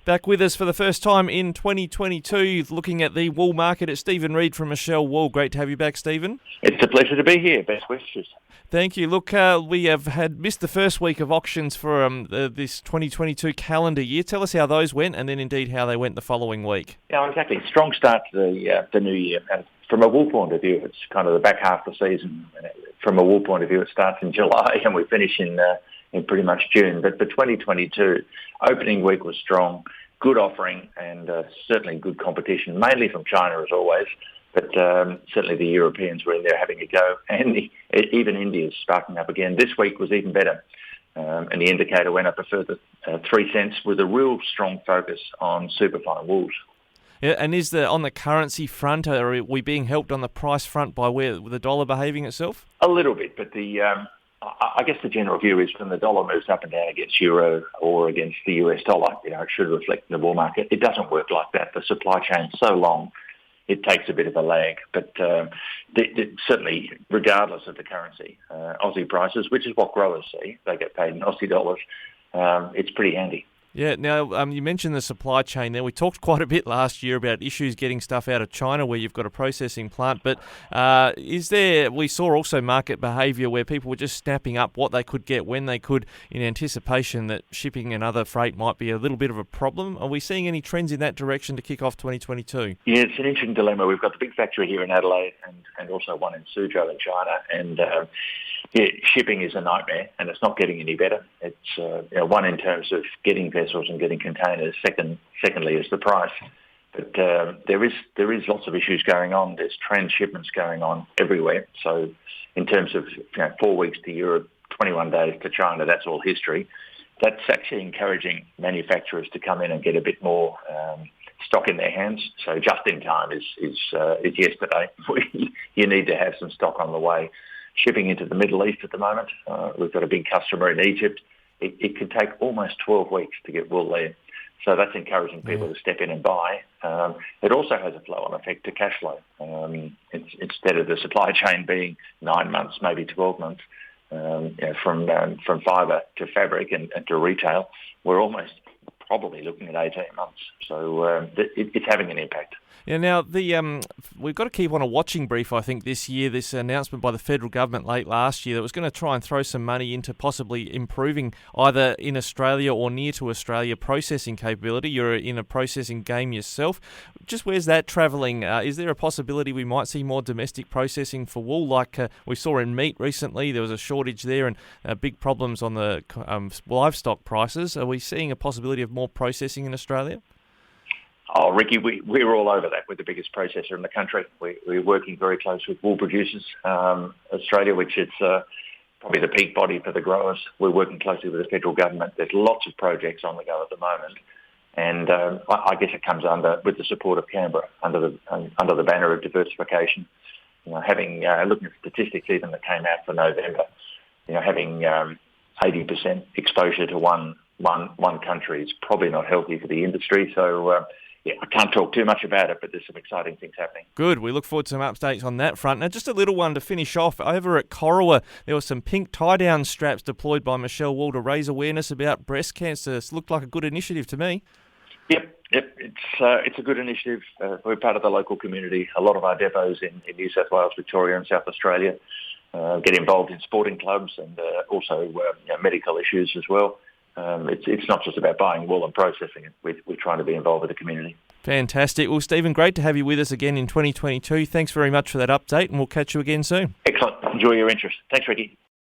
Back with us for the first time in 2022, looking at the wool market. It's Stephen Reid from Michell Wool. Great to have you back, Stephen. It's a pleasure to be here. Best wishes. Thank you. Look, we have missed the first week of auctions for this 2022 calendar year. Tell us how those went, and then indeed how they went the following week. Yeah, exactly. Strong start to the new year. And from a wool point of view, it's kind of the back half of the season. From a wool point of view, it starts in July and we finish in pretty much June. But for 2022, opening week was strong, good offering, and certainly good competition, mainly from China as always. But certainly the Europeans were in there having a go, and even India's sparking up again. This week was even better, and the indicator went up a further 3 cents with a real strong focus on superfine wools. Yeah, and on the currency front, are we being helped on the price front by where the dollar behaving itself? A little bit, but I guess the general view is when the dollar moves up and down against euro or against the US dollar, it should reflect in the wool market. It doesn't work like that. The supply chain's so long, it takes a bit of a lag. But certainly, regardless of the currency, Aussie prices, which is what growers see, they get paid in Aussie dollars, it's pretty handy. Yeah, now you mentioned the supply chain there. We talked quite a bit last year about issues getting stuff out of China where you've got a processing plant, but we saw also market behaviour where people were just snapping up what they could get when they could in anticipation that shipping and other freight might be a little bit of a problem. Are we seeing any trends in that direction to kick off 2022? Yeah, it's an interesting dilemma. We've got the big factory here in Adelaide and also one in Suzhou in China, and shipping is a nightmare, and it's not getting any better. It's one in terms of getting vessels and getting containers. Secondly, is the price. But there is lots of issues going on. There's transshipments going on everywhere. So, in terms of 4 weeks to Europe, 21 days to China, that's all history. That's actually encouraging manufacturers to come in and get a bit more stock in their hands. So, just in time is yesterday. You need to have some stock on the way. Shipping into the Middle East at the moment, we've got a big customer in Egypt. It could take almost 12 weeks to get wool there. So that's encouraging people to step in and buy. It also has a flow-on effect to cash flow. Instead of the supply chain being 9 months, maybe 12 months, from fibre to fabric and to retail, we're almost probably looking at 18 months. So it's having an impact. Yeah, now, we've got to keep on a watching brief, I think, this year, this announcement by the federal government late last year that was going to try and throw some money into possibly improving either in Australia or near to Australia processing capability. You're in a processing game yourself. Just where's that travelling? Is there a possibility we might see more domestic processing for wool like we saw in meat recently? There was a shortage there and big problems on the livestock prices. Are we seeing a possibility of more processing in Australia? Oh, Ricky, we're all over that. We're the biggest processor in the country. We're working very close with Wool Producers Australia, which is probably the peak body for the growers. We're working closely with the federal government. There's lots of projects on the go at the moment. And I guess it comes with the support of Canberra under the banner of diversification. Looking at statistics even that came out for November, having 80% exposure to one country is probably not healthy for the industry. So I can't talk too much about it, but there's some exciting things happening. Good. We look forward to some updates on that front. Now, just a little one to finish off. Over at Corowa, there were some pink tie-down straps deployed by Michell Wool to raise awareness about breast cancer. It looked like a good initiative to me. Yep. It's a good initiative. We're part of the local community. A lot of our depots in New South Wales, Victoria and South Australia get involved in sporting clubs and also medical issues as well. It's not just about buying wool and processing it. We're trying to be involved with the community. Fantastic. Well, Stephen, great to have you with us again in 2022. Thanks very much for that update, and we'll catch you again soon. Excellent. Enjoy your interest. Thanks, Ricky.